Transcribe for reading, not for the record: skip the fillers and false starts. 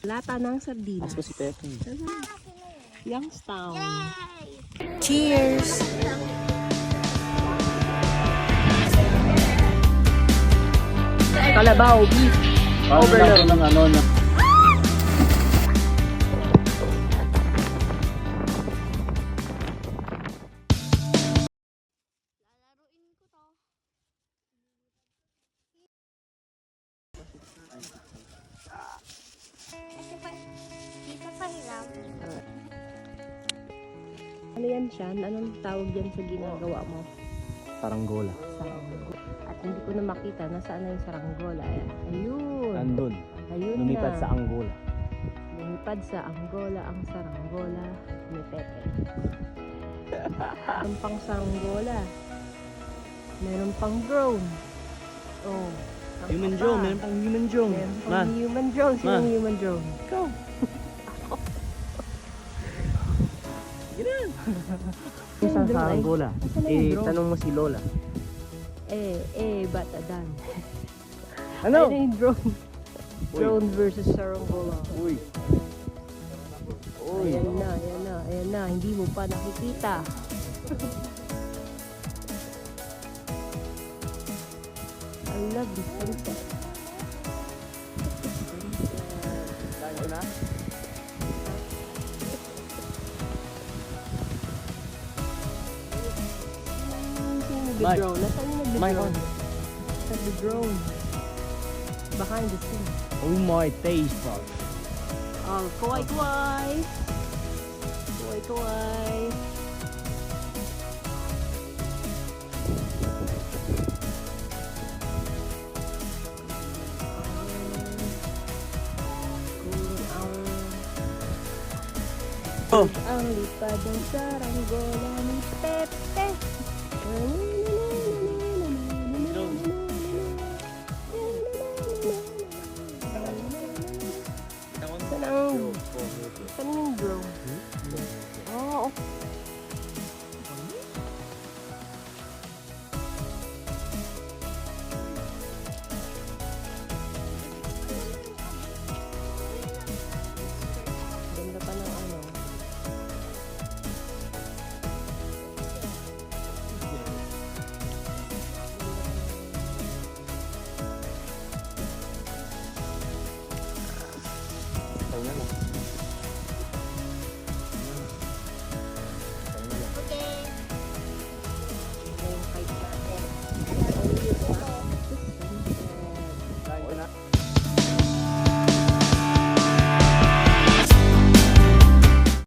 Lata ng sardinas. Mas si Pepe. Youngstown. Cheers! Kalabaw, beef. Overload. Ng ano na. Ano yan siya? Anong tawag yan sa ginagawa mo? Saranggola. Saranggola. At hindi ko na makita nasaan na yung saranggola. Ayun. Nandun. Ayun Lumipad na. sa Angola. Lumipad sa Angola ang saranggola ni Pepe. Meron pang saranggola. Meron pang drone. Oh. Human drone. Meron pang human drone. Meron pang human drone. Sino yung human drone? Ikaw. Sa Saranggola. Tanong mo si Lola. Bata Dan. Ano? Ano yung drone? Drone versus saranggola. Uy. Uy. Ayan na. Hindi mo pa nakikita. I love this sunset. Tayo na? The drone. Nasaan yung nag-drone? Nag-drone. Behind the scene. Oh my taste bro. Oh, kawai. Kawai. Oh. Ang lipad ng saranggola ni Pepe. Saan yung drone? Oo. Ganda pa ng ano. Tayo na lang.